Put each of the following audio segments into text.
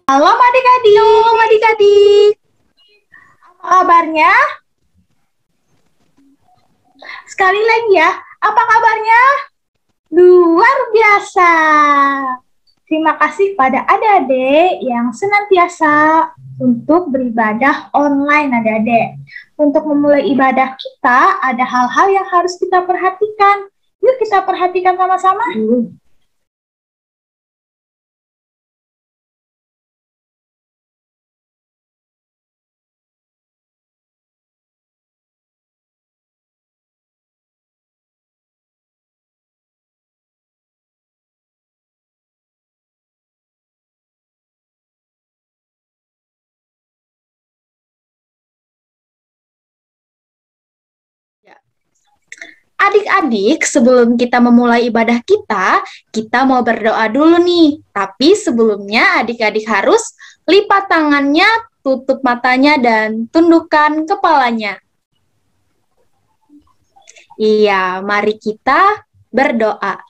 Halo adik-adik, apa kabarnya? Sekali lagi ya, apa kabarnya? Luar biasa. Terima kasih pada adik-adik yang senantiasa untuk beribadah online adik-adik. Untuk memulai ibadah kita, ada hal-hal yang harus kita perhatikan. Yuk kita perhatikan sama-sama. Adik-adik, sebelum kita memulai ibadah kita mau berdoa dulu nih. Tapi sebelumnya adik-adik harus lipat tangannya, tutup matanya, dan tundukkan kepalanya. Iya, mari kita berdoa.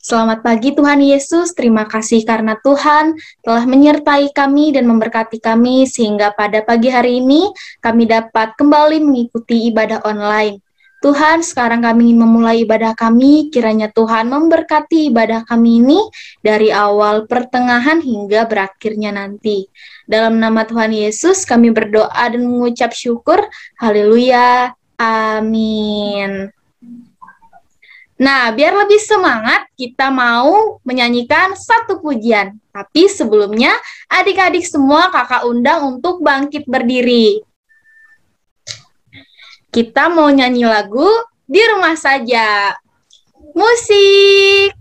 Selamat pagi Tuhan Yesus, terima kasih karena Tuhan telah menyertai kami dan memberkati kami sehingga pada pagi hari ini kami dapat kembali mengikuti ibadah online. Tuhan, sekarang kami ingin memulai ibadah kami, kiranya Tuhan memberkati ibadah kami ini dari awal, pertengahan, hingga berakhirnya nanti. Dalam nama Tuhan Yesus, kami berdoa dan mengucap syukur. Haleluya. Amin. Nah, biar lebih semangat, kita mau menyanyikan satu pujian. Tapi sebelumnya, adik-adik semua kakak undang untuk bangkit berdiri. Kita mau nyanyi lagu Di Rumah Saja. Musik!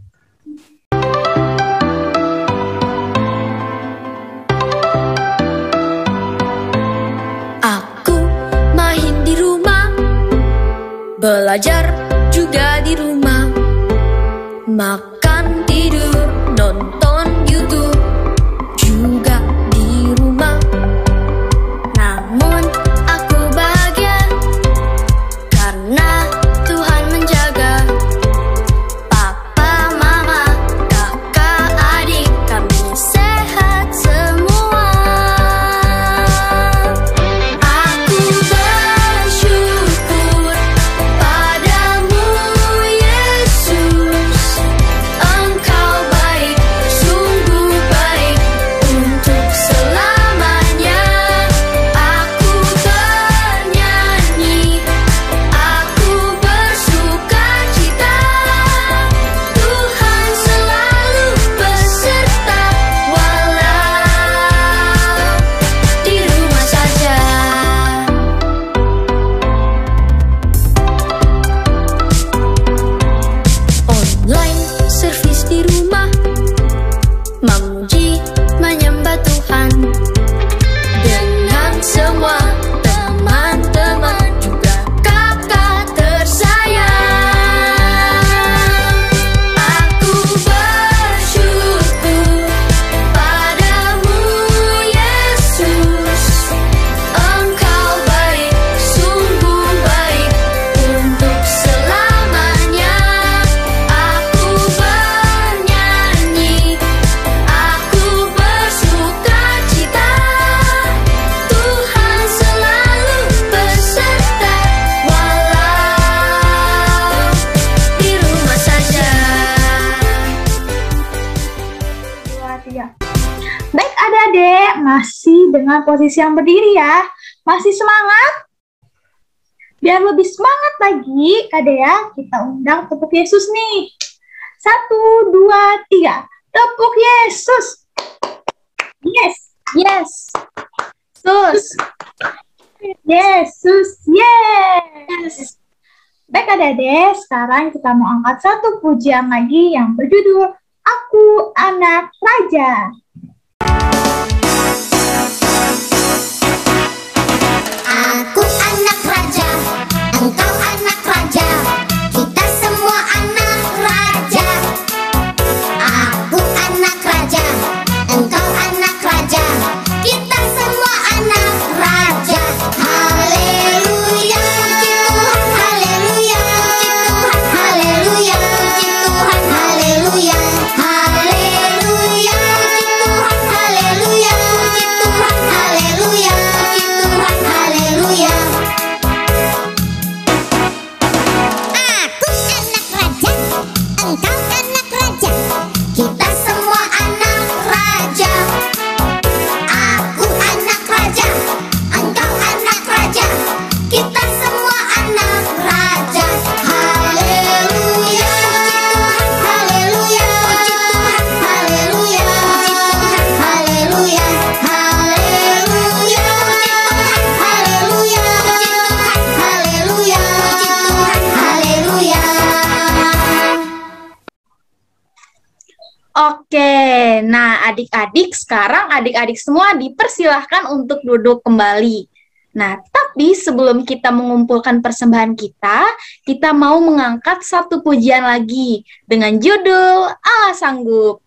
Aku main di rumah, belajar juga di rumah, makan, tidur, nonton YouTube juga di rumah. Namun aku bahagia karena Tuhan menjaga papa, mama, kakak, adik, kami sehat semua. Aku bersyukur padamu Yesus, Engkau baik, sungguh baik untuk selamanya. Aku bernyanyi, aku bersuka cita, Tuhan selalu beserta walau di rumah saja. Online service di rumah, memuji menyembah Tuhan dengan semua teman-teman juga kakak tersayang. Aku bersyukur padamu Yesus, Engkau baik, sungguh baik untuk selamanya. Aku bernyanyi, aku bersuka cita, Tuhan selalu beserta walau di rumah saja. 2, 3. Baik adik-adik, masih dengan posisi yang berdiri ya. Masih semangat? Biar lebih semangat lagi, adik ya, kita undang tepuk Yesus nih. 1, 2, 3. Tepuk Yesus. Yes, yes. Yesus. Yesus, yes. Baik adik-adik, sekarang kita mau angkat satu pujian lagi yang berjudul Aku Anak Raja. Aku anak raja, engkau anak raja, kita semua anak raja. Aku anak raja, engkau anak raja, kita semua anak raja. Haleluya, puji Tuhan, haleluya, puji Tuhan, haleluya, puji Tuhan, haleluya, haleluya, puji adik-adik, sekarang adik-adik semua dipersilahkan untuk duduk kembali. Nah, tapi sebelum kita mengumpulkan persembahan kita mau mengangkat satu pujian lagi dengan judul Allah Sanggup.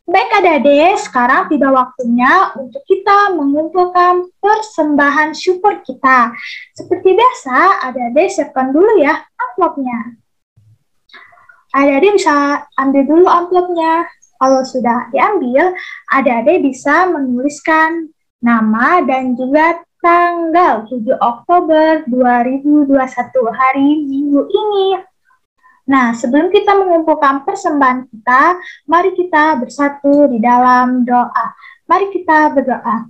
Baik adik-adik, sekarang tiba waktunya untuk kita mengumpulkan persembahan syukur kita. Seperti biasa, adik-adik siapkan dulu ya amplopnya. Adik-adik bisa ambil dulu amplopnya. Kalau sudah diambil, adik-adik bisa menuliskan nama dan juga tanggal 7 Oktober 2021 hari Minggu ini. Nah, sebelum kita mengumpulkan persembahan kita, mari kita bersatu di dalam doa. Mari kita berdoa.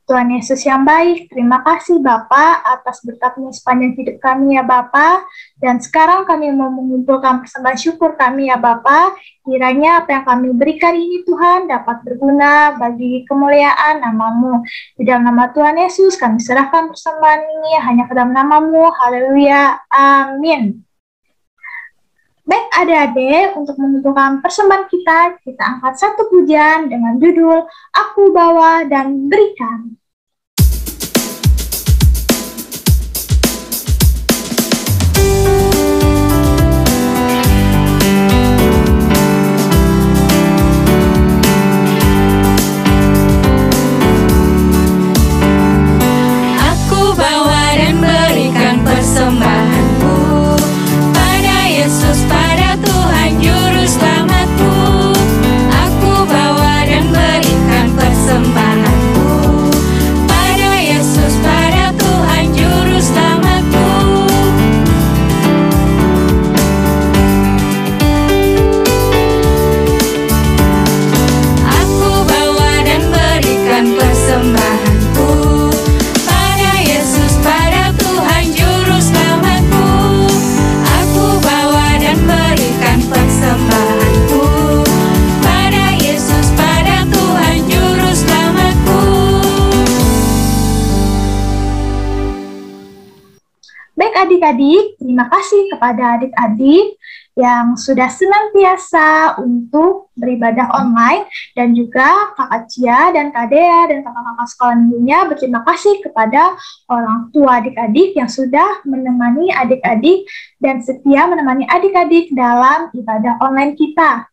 Tuhan Yesus yang baik, terima kasih Bapa atas berkat-Mu sepanjang hidup kami ya Bapa. Dan sekarang kami mau mengumpulkan persembahan syukur kami ya Bapa. Kiranya apa yang kami berikan ini Tuhan dapat berguna bagi kemuliaan nama-Mu. Di dalam nama Tuhan Yesus kami serahkan persembahan ini hanya ke dalam nama-Mu. Haleluya. Amin. Baik adik-adik, untuk mengumpulkan persembahan kita angkat satu pujian dengan judul Aku Bawa dan Berikan. adik-adik, terima kasih kepada adik-adik yang sudah senantiasa untuk beribadah online, dan juga Kakak Cia dan Kak Dea dan kakak-kakak sekolah minggunya berterima kasih kepada orang tua adik-adik yang sudah menemani adik-adik dan setia menemani adik-adik dalam ibadah online kita.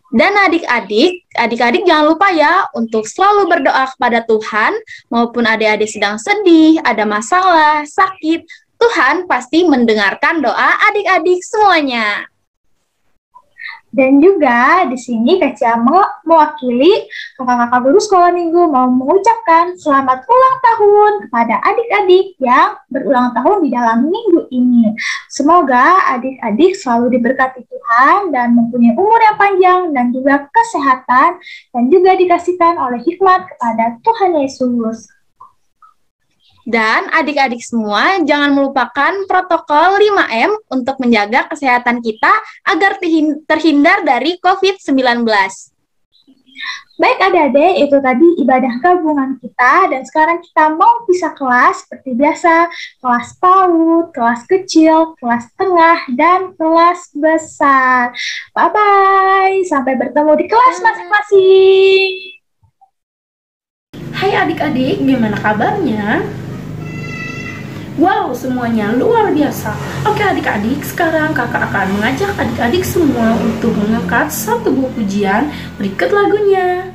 Dan adik-adik jangan lupa ya untuk selalu berdoa kepada Tuhan, maupun adik-adik sedang sedih, ada masalah, sakit, Tuhan pasti mendengarkan doa adik-adik semuanya. Dan juga di sini Kak Cia mewakili kakak-kakak guru sekolah minggu mau mengucapkan selamat ulang tahun kepada adik-adik yang berulang tahun di dalam minggu ini. Semoga adik-adik selalu diberkati Tuhan dan mempunyai umur yang panjang dan juga kesehatan, dan juga dikasihkan oleh hikmat kepada Tuhan Yesus. Dan adik-adik semua jangan melupakan protokol 5M untuk menjaga kesehatan kita agar terhindar dari COVID-19. Baik adik-adik, itu tadi ibadah gabungan kita, dan sekarang kita mau pisah kelas seperti biasa, kelas PAUD, kelas kecil, kelas tengah, dan kelas besar. Bye-bye, sampai bertemu di kelas masing-masing. Hai adik-adik, gimana kabarnya? Wow, semuanya luar biasa. Oke adik-adik, sekarang kakak akan mengajak adik-adik semua untuk mengangkat satu buku pujian. Berikut lagunya.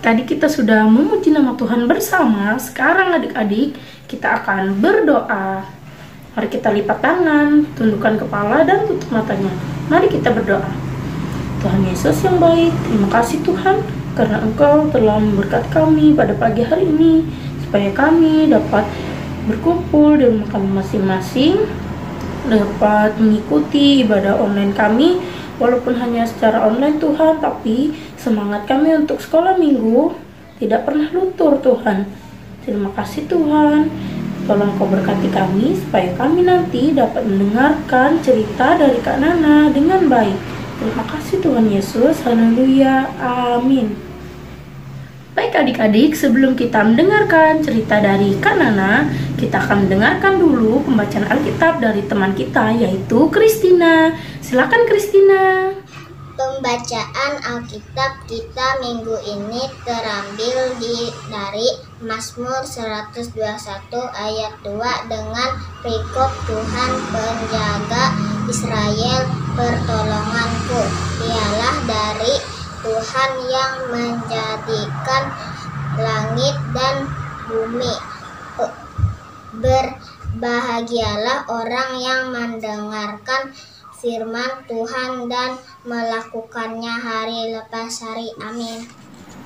Tadi kita sudah memuji nama Tuhan bersama. Sekarang adik-adik kita akan berdoa. Mari kita lipat tangan, tundukkan kepala dan tutup matanya. Mari kita berdoa. Tuhan Yesus yang baik, terima kasih Tuhan karena Engkau telah memberkati kami pada pagi hari ini, supaya kami dapat berkumpul di rumah kami masing-masing, dapat mengikuti ibadah online kami walaupun hanya secara online Tuhan, tapi semangat kami untuk sekolah minggu tidak pernah luntur Tuhan. Terima kasih Tuhan, tolong Kau berkati kami supaya kami nanti dapat mendengarkan cerita dari Kak Nana dengan baik. Terima kasih Tuhan Yesus, haleluya, amin. Baik adik-adik, sebelum kita mendengarkan cerita dari Kak Nana, kita akan mendengarkan dulu pembacaan Alkitab dari teman kita, yaitu Christina. Silakan Christina. Pembacaan Alkitab kita minggu ini terambil dari Mazmur 121 ayat 2 dengan perikop Tuhan penjaga Israel pertolonganku. Dialah dari Tuhan yang menjadikan langit dan bumi. Bahagialah orang yang mendengarkan firman Tuhan dan melakukannya hari lepas hari. Amin.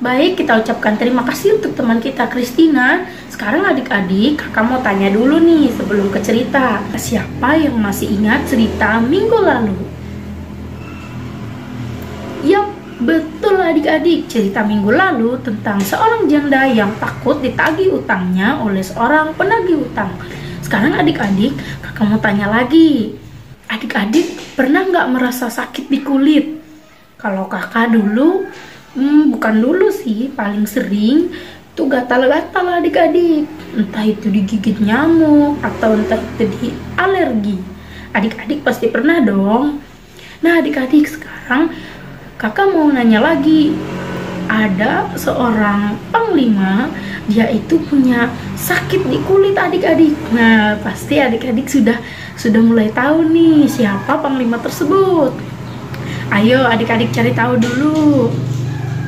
Baik, kita ucapkan terima kasih untuk teman kita Christina. Sekarang adik-adik, kakak mau tanya dulu nih sebelum ke cerita. Siapa yang masih ingat cerita minggu lalu? Yap, betul adik-adik. Cerita minggu lalu tentang seorang janda yang takut ditagih utangnya oleh seorang penagih utang. Sekarang adik-adik, kakak mau tanya lagi. Adik-adik pernah nggak merasa sakit di kulit? Kalau kakak dulu, bukan dulu sih, paling sering itu gatal-gatal adik-adik. Entah itu digigit nyamuk atau entah itu di alergi. Adik-adik pasti pernah dong. Nah adik-adik, sekarang kakak mau nanya lagi. Ada seorang panglima, dia itu punya sakit di kulit adik-adik. Nah pasti adik-adik sudah mulai tahu nih siapa panglima tersebut. Ayo adik-adik cari tahu dulu.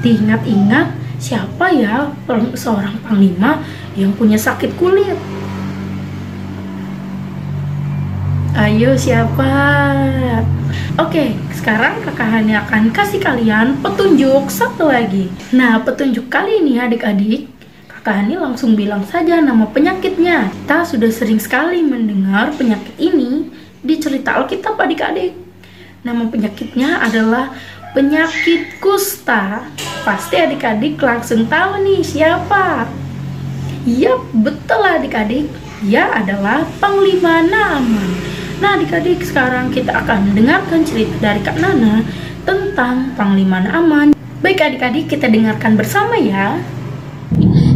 Diingat-ingat siapa ya seorang panglima yang punya sakit kulit? Ayo siapa? Oke, sekarang kakak hanya akan kasih kalian petunjuk satu lagi. Nah, petunjuk kali ini adik-adik, kakak Hani langsung bilang saja nama penyakitnya. Kita sudah sering sekali mendengar penyakit ini di cerita Alkitab adik-adik. Nama penyakitnya adalah penyakit kusta. Pasti adik-adik langsung tahu nih siapa. Yap, betul adik-adik. Dia adalah Panglima Naaman. Nah adik-adik, sekarang kita akan mendengarkan cerita dari Kak Nana tentang Panglima Naaman. Baik adik-adik, kita dengarkan bersama ya.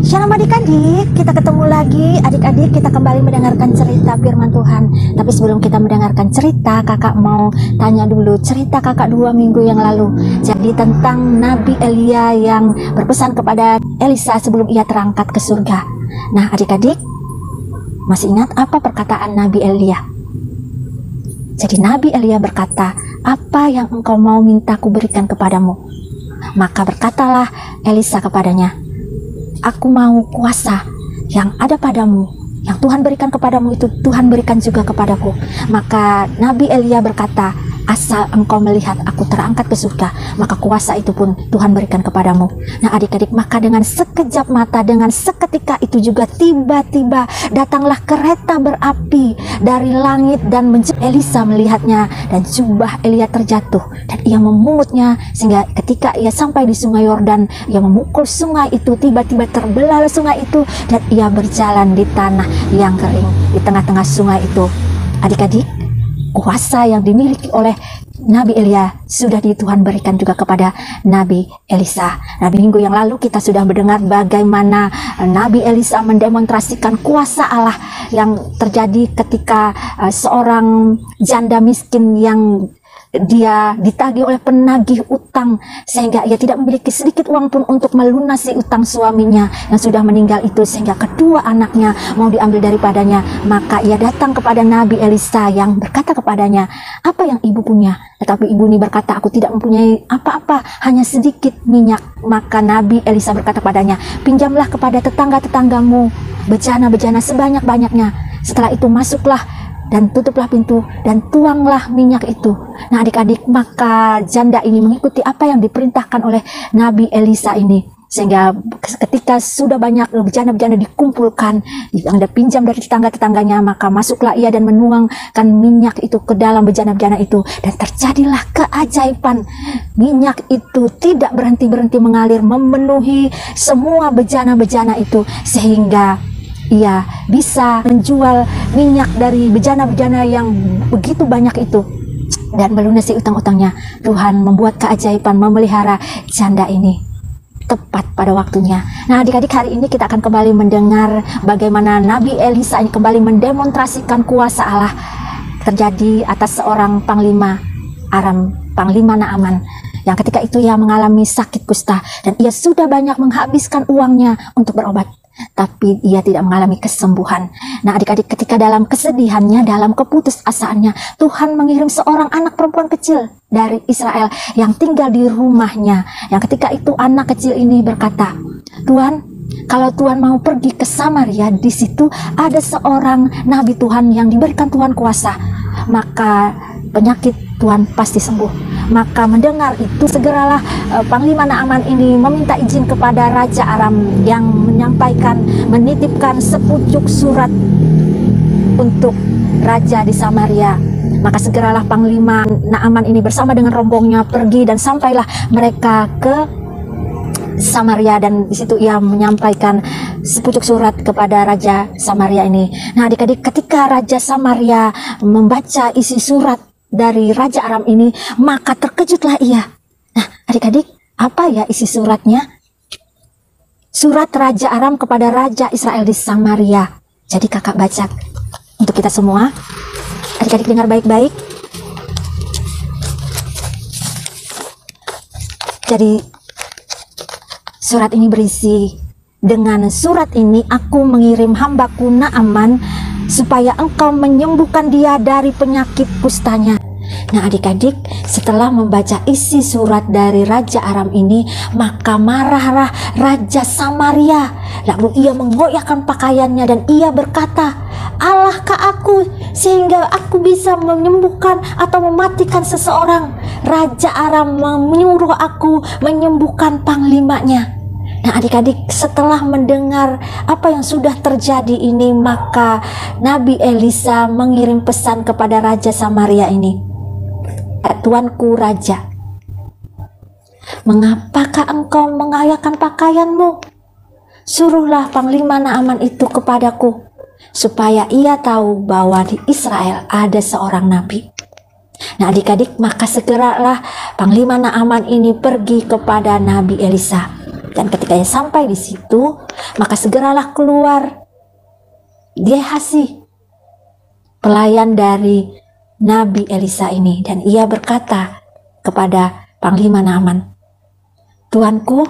Shalom adik-adik, kita ketemu lagi. Adik-adik, kita kembali mendengarkan cerita firman Tuhan. Tapi sebelum kita mendengarkan cerita, kakak mau tanya dulu cerita kakak 2 minggu yang lalu. Jadi tentang Nabi Elia yang berpesan kepada Elisa sebelum ia terangkat ke surga. Nah adik-adik, masih ingat apa perkataan Nabi Elia? Jadi Nabi Elia berkata, apa yang engkau mau minta ku berikan kepadamu? Maka berkatalah Elisa kepadanya, aku mau kuasa yang ada padamu, yang Tuhan berikan kepadamu itu Tuhan berikan juga kepadaku. Maka Nabi Elia berkata, asal engkau melihat aku terangkat ke surga, maka kuasa itu pun Tuhan berikan kepadamu. Nah adik-adik, maka dengan sekejap mata, dengan seketika itu juga tiba-tiba datanglah kereta berapi dari langit dan Elisa melihatnya dan jubah Elia terjatuh dan ia memungutnya, sehingga ketika ia sampai di sungai Yordan, ia memukul sungai itu, tiba-tiba terbelah sungai itu dan ia berjalan di tanah yang kering di tengah-tengah sungai itu. Adik-adik, kuasa yang dimiliki oleh Nabi Elia sudah Tuhan berikan juga kepada Nabi Elisa. Nah, minggu yang lalu kita sudah mendengar bagaimana Nabi Elisa mendemonstrasikan kuasa Allah yang terjadi ketika seorang janda miskin yang dia ditagih oleh penagih utang sehingga ia tidak memiliki sedikit uang pun untuk melunasi utang suaminya yang sudah meninggal itu, sehingga kedua anaknya mau diambil daripadanya. Maka ia datang kepada Nabi Elisa yang berkata kepadanya, apa yang ibu punya? Tetapi ibu ini berkata, aku tidak mempunyai apa-apa, hanya sedikit minyak. Maka Nabi Elisa berkata kepadanya, pinjamlah kepada tetangga-tetanggamu bejana-bejana sebanyak-banyaknya. Setelah itu masuklah dan tutuplah pintu dan tuanglah minyak itu. Nah adik-adik, maka janda ini mengikuti apa yang diperintahkan oleh Nabi Elisa ini, sehingga ketika sudah banyak bejana-bejana dikumpulkan yang dipinjam dari tetangga-tetangganya, maka masuklah ia dan menuangkan minyak itu ke dalam bejana-bejana itu, dan terjadilah keajaiban. Minyak itu tidak berhenti-berhenti mengalir memenuhi semua bejana-bejana itu, sehingga ia bisa menjual minyak dari bejana-bejana yang begitu banyak itu dan melunasi utang-utangnya. Tuhan membuat keajaiban memelihara janda ini tepat pada waktunya. Nah adik-adik, hari ini kita akan kembali mendengar bagaimana Nabi Elisa ini kembali mendemonstrasikan kuasa Allah terjadi atas seorang panglima Aram, Panglima Naaman, yang ketika itu ia mengalami sakit kusta dan ia sudah banyak menghabiskan uangnya untuk berobat, tapi ia tidak mengalami kesembuhan. Nah adik-adik, ketika dalam kesedihannya, dalam keputusasaannya, Tuhan mengirim seorang anak perempuan kecil dari Israel yang tinggal di rumahnya, yang ketika itu anak kecil ini berkata, Tuhan, kalau Tuhan mau pergi ke Samaria, di situ ada seorang nabi Tuhan yang diberikan Tuhan kuasa, maka penyakit Tuhan pasti sembuh. Maka mendengar itu, segeralah Panglima Naaman ini meminta izin kepada Raja Aram yang menitipkan sepucuk surat untuk raja di Samaria. Maka segeralah Panglima Naaman ini bersama dengan rombongnya pergi dan sampailah mereka ke Samaria, dan di situ ia menyampaikan sepucuk surat kepada Raja Samaria ini. Nah adik-adik, ketika Raja Samaria membaca isi surat dari Raja Aram ini, maka terkejutlah ia. Nah adik-adik, apa ya isi suratnya? Surat Raja Aram kepada Raja Israel di Samaria. Jadi kakak baca untuk kita semua. Adik-adik dengar baik-baik. Jadi surat ini berisi, dengan surat ini aku mengirim hambaku Naaman supaya engkau menyembuhkan dia dari penyakit kustanya. Nah adik-adik, setelah membaca isi surat dari Raja Aram ini, maka marahlah Raja Samaria. Lalu ia menggoyahkan pakaiannya dan ia berkata, Allahkah aku sehingga aku bisa menyembuhkan atau mematikan seseorang? Raja Aram menyuruh aku menyembuhkan panglimanya. Nah adik-adik, setelah mendengar apa yang sudah terjadi ini, maka Nabi Elisa mengirim pesan kepada Raja Samaria ini. Tuanku Raja, mengapakah engkau mengayahkan pakaianmu? Suruhlah Panglima Naaman itu kepadaku, supaya ia tahu bahwa di Israel ada seorang nabi. Nah adik-adik, maka segeralah Panglima Naaman ini pergi kepada Nabi Elisa. Dan ketika ia sampai di situ, maka segeralah keluar Gehazi, pelayan dari Nabi Elisa ini, dan ia berkata kepada Panglima Naaman, Tuanku,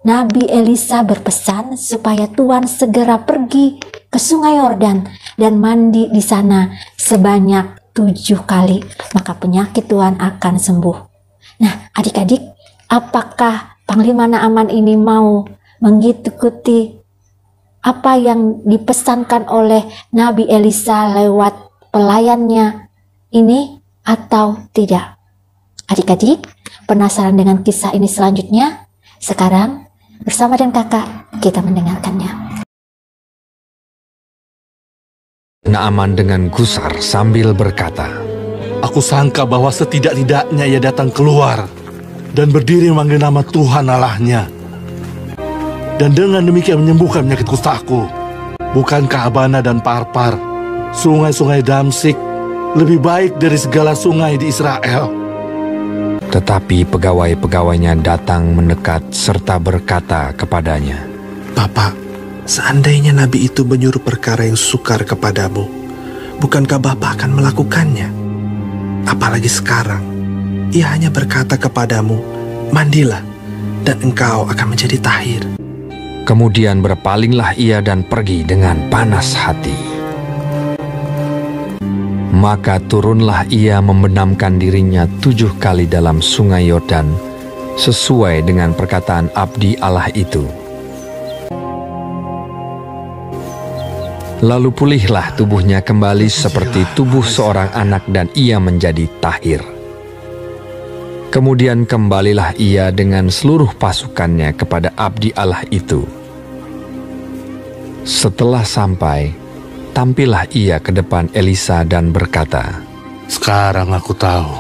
Nabi Elisa berpesan supaya Tuan segera pergi ke Sungai Yordan dan mandi di sana sebanyak 7 kali, maka penyakit Tuan akan sembuh. Nah adik-adik, apakah Panglima Naaman ini mau mengikuti apa yang dipesankan oleh Nabi Elisa lewat pelayannya ini atau tidak? Adik-adik, penasaran dengan kisah ini selanjutnya? Sekarang bersama dengan kakak kita mendengarkannya. Naaman dengan gusar sambil berkata, Aku sangka bahwa setidak-tidaknya ia datang keluar dan berdiri memanggil nama Tuhan Allahnya, dan dengan demikian menyembuhkan penyakit kustaku. Bukankah Abana dan Parpar, sungai-sungai Damsik, lebih baik dari segala sungai di Israel? Tetapi pegawai-pegawainya datang mendekat serta berkata kepadanya, Bapak, seandainya nabi itu menyuruh perkara yang sukar kepadamu, bukankah Bapak akan melakukannya? Apalagi sekarang, ia hanya berkata kepadamu, mandilah, dan engkau akan menjadi tahir. Kemudian berpalinglah ia dan pergi dengan panas hati. Maka turunlah ia membenamkan dirinya 7 kali dalam sungai Yordan, sesuai dengan perkataan abdi Allah itu. Lalu pulihlah tubuhnya kembali seperti tubuh seorang anak dan ia menjadi tahir. Kemudian kembalilah ia dengan seluruh pasukannya kepada abdi Allah itu. Setelah sampai, tampillah ia ke depan Elisa dan berkata, Sekarang aku tahu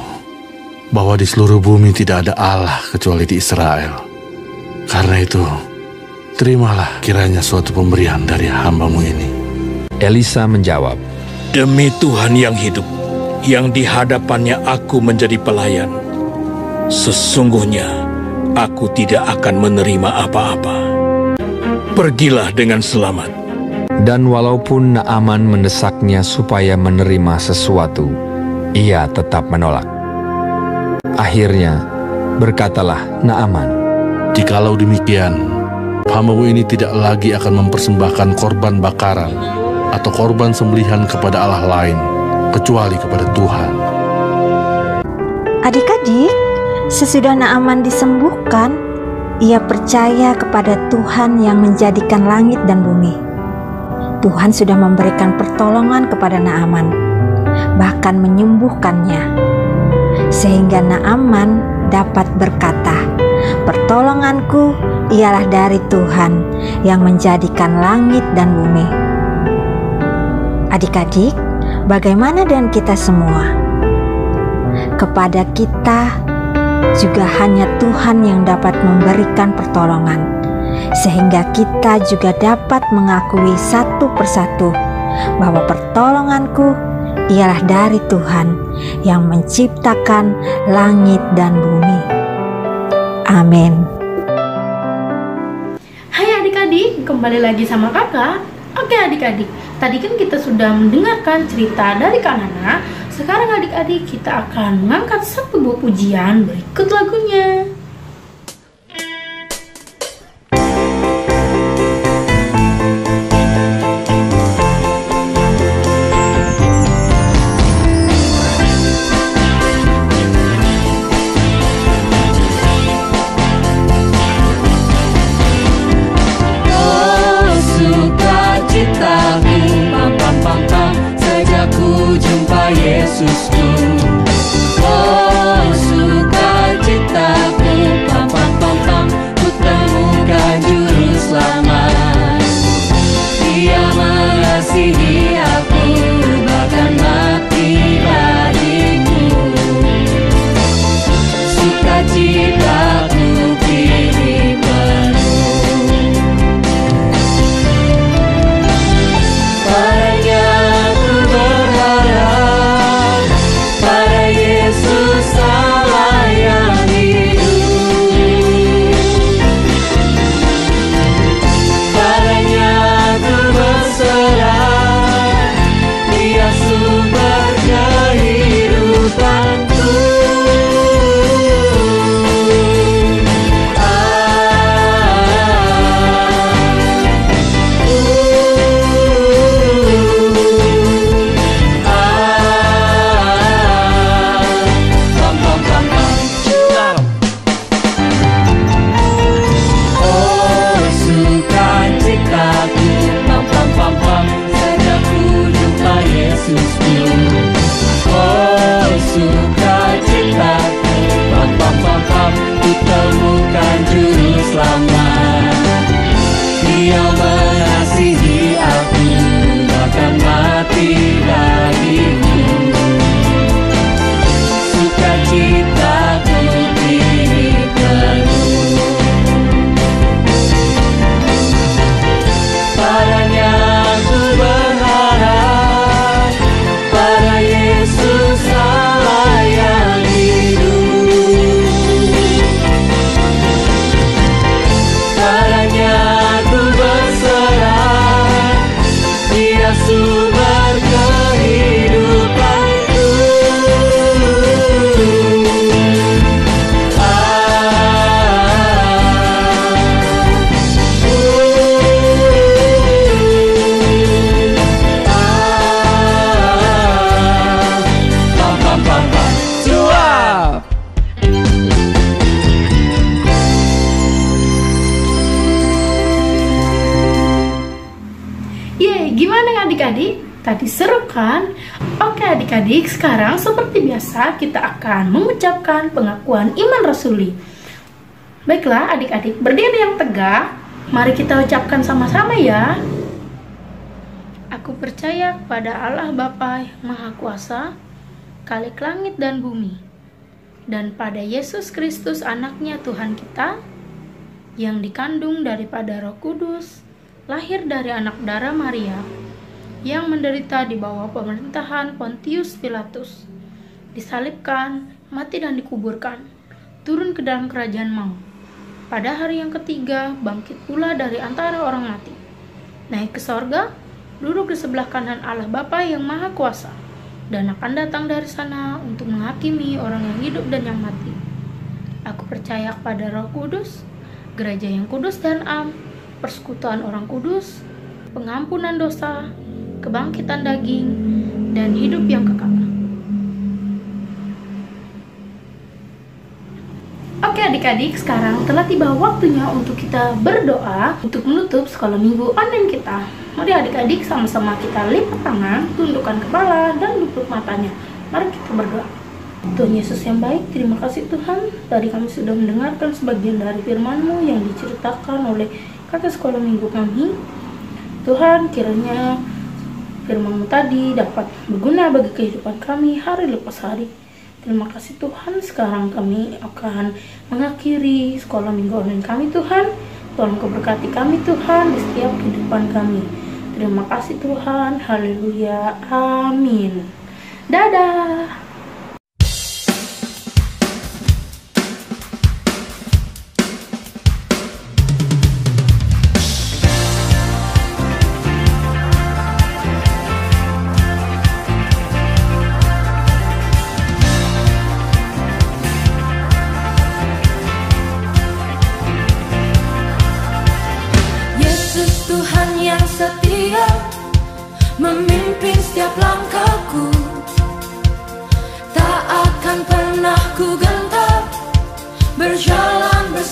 bahwa di seluruh bumi tidak ada Allah kecuali di Israel. Karena itu, terimalah kiranya suatu pemberian dari hamba-Mu ini. Elisa menjawab, Demi Tuhan yang hidup, yang di hadapannya aku menjadi pelayan, sesungguhnya aku tidak akan menerima apa-apa. Pergilah dengan selamat. Dan walaupun Naaman mendesaknya supaya menerima sesuatu, ia tetap menolak. Akhirnya berkatalah Naaman, Jikalau demikian, hamba-Mu ini tidak lagi akan mempersembahkan korban bakaran atau korban sembelihan kepada Allah lain, kecuali kepada Tuhan. Adik-adik, sesudah Naaman disembuhkan, ia percaya kepada Tuhan yang menjadikan langit dan bumi. Tuhan sudah memberikan pertolongan kepada Naaman, bahkan menyembuhkannya, sehingga Naaman dapat berkata, "Pertolonganku ialah dari Tuhan yang menjadikan langit dan bumi." Adik-adik, bagaimana dengan kita semua? Kepada kita juga hanya Tuhan yang dapat memberikan pertolongan, sehingga kita juga dapat mengakui satu persatu bahwa pertolonganku ialah dari Tuhan yang menciptakan langit dan bumi. Amin. Hai adik-adik, kembali lagi sama kakak. Oke adik-adik, tadi kan kita sudah mendengarkan cerita dari Kak Nana. Sekarang adik-adik kita akan mengangkat satu buah pujian berikut lagunya. Yesusku, oh sukacitaku, pam pam pam pam, ku temukan juru selamat. Dia mengasihi aku, bahkan mati bagiku. Sukacitaku pilih penuh. Padanya aku berharap, pada Yesus Allah yang hidup. Padanya aku berserah, Dia sumber kehidupanku. Temukan juru selamat. Dia mengasihi aku, bahkan mati bagiku. Sukacitaku pilih penuh. Padanya aku berharap, pada Yesus Allah yang hidup. Padanya aku berserah, Dia sumber kehidupanku. Pam pam pam pam, suap. Yeay, gimana adik-adik? Tadi seru kan? Oke adik-adik, sekarang seperti biasa kita akan mengucapkan pengakuan iman rasuli. Baiklah adik-adik, berdiri yang tegak. Mari kita ucapkan sama-sama ya. Aku percaya kepada Allah Bapa yang Maha Kuasa, Khalik langit dan bumi, dan pada Yesus Kristus anaknya Tuhan kita, yang dikandung daripada Roh Kudus, lahir dari anak darah Maria, yang menderita di bawah pemerintahan Pontius Pilatus, disalibkan, mati dan dikuburkan, turun ke dalam kerajaan maut. Pada hari yang ketiga, bangkit pula dari antara orang mati, naik ke sorga, duduk di sebelah kanan Allah Bapa yang Maha Kuasa, dan akan datang dari sana untuk menghakimi orang yang hidup dan yang mati. Aku percaya kepada Roh Kudus, gereja yang kudus dan am, persekutuan orang kudus, pengampunan dosa, kebangkitan daging, dan hidup yang kekal. Oke adik adik-adik, sekarang telah tiba waktunya untuk kita berdoa untuk menutup sekolah minggu online kita. Mari adik-adik sama-sama kita lipat tangan, tundukkan kepala, dan tutup matanya. Mari kita berdoa. Tuhan Yesus yang baik, terima kasih Tuhan. Tadi kami sudah mendengarkan sebagian dari firman-Mu yang diceritakan oleh kakak sekolah minggu kami. Tuhan, kiranya firman-Mu tadi dapat berguna bagi kehidupan kami hari lepas hari. Terima kasih Tuhan, sekarang kami akan mengakhiri sekolah minggu online kami Tuhan. Tolong keberkati kami Tuhan di setiap kehidupan kami. Terima kasih Tuhan, haleluya, amin. Dadah. Memimpin setiap langkahku, tak akan pernah ku gentar berjalan bersama